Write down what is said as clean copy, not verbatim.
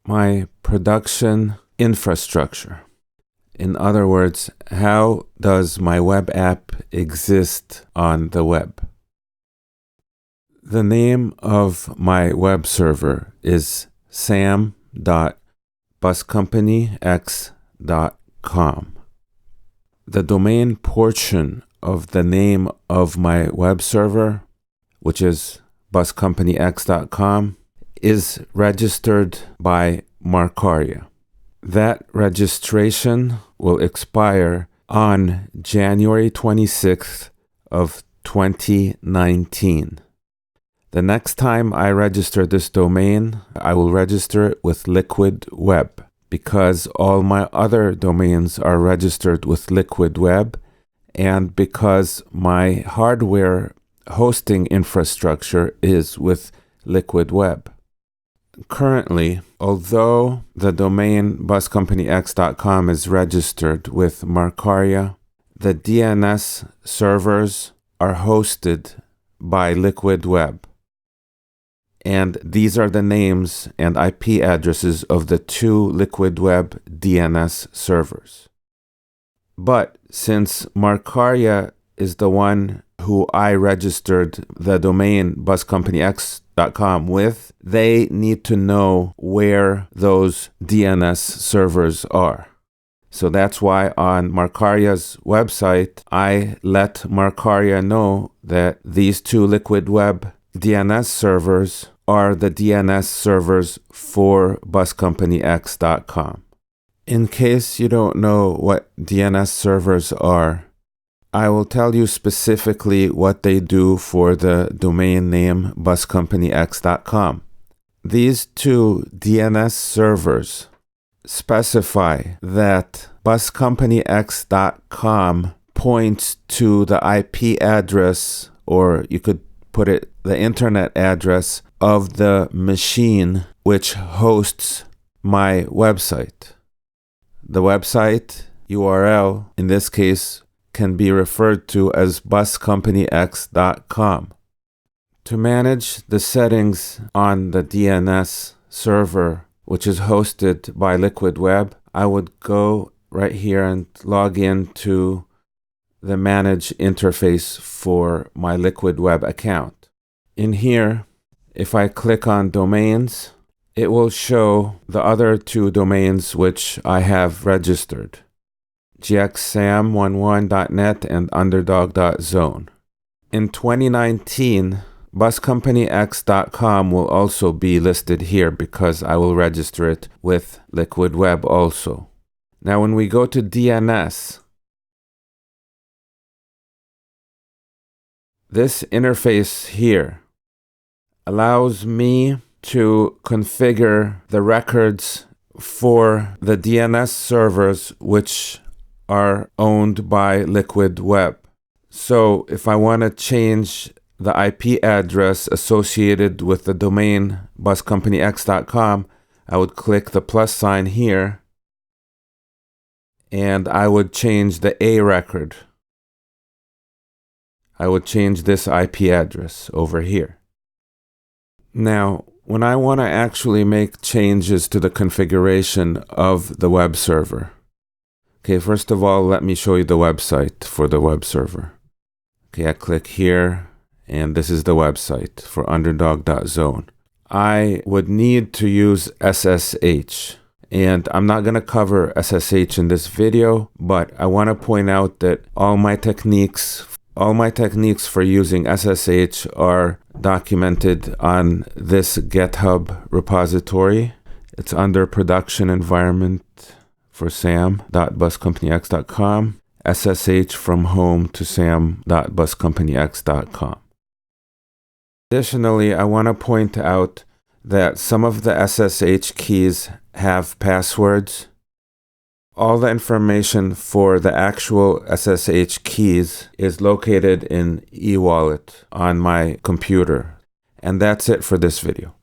my production infrastructure. In other words, how does my web app exist on the web? The name of my web server is sam.buscompanyx.com. The domain portion of the name of my web server, which is buscompanyx.com, is registered by Marcaria. That registration will expire on January 26th of 2019. The next time I register this domain, I will register it with Liquid Web, because all my other domains are registered with Liquid Web, and because my hardware hosting infrastructure is with Liquid Web. Currently, although the domain buscompanyx.com is registered with Marcaria, the DNS servers are hosted by Liquid Web. And these are the names and IP addresses of the two Liquid Web DNS servers. But since Marcaria is the one who I registered the domain buscompanyx.com with, they need to know where those DNS servers are. So that's why on Marcaria's website, I let Marcaria know that these two Liquid Web DNS servers are the DNS servers for buscompanyx.com. In case you don't know what DNS servers are, I will tell you specifically what they do for the domain name buscompanyx.com. These two DNS servers specify that buscompanyx.com points to the IP address, or you could put it the internet address of the machine which hosts my website. The website URL, in this case, can be referred to as buscompanyx.com. To manage the settings on the DNS server, which is hosted by Liquid Web, I would go right here and log into the Manage interface for my Liquid Web account. In here, if I click on Domains, it will show the other two domains which I have registered, gxsam11.net and Underdog.zone. In 2019, buscompanyx.com will also be listed here because I will register it with Liquid Web also. Now when we go to DNS, this interface here allows me to configure the records for the DNS servers which are owned by Liquid Web. So if I want to change the IP address associated with the domain buscompanyx.com, I would click the plus sign here and I would change the A record. I would change this IP address over here. Now, when I want to actually make changes to the configuration of the web server, okay, first of all, let me show you the website for the web server. Okay, I click here, and this is the website for Underdog.zone. I would need to use SSH, and I'm not going to cover SSH in this video, but I want to point out that all my techniques for using SSH are documented on this GitHub repository. It's under production environment for sam.buscompanyx.com, SSH from home to sam.buscompanyx.com. Additionally, I want to point out that some of the SSH keys have passwords. All the information for the actual SSH keys is located in eWallet on my computer. And that's it for this video.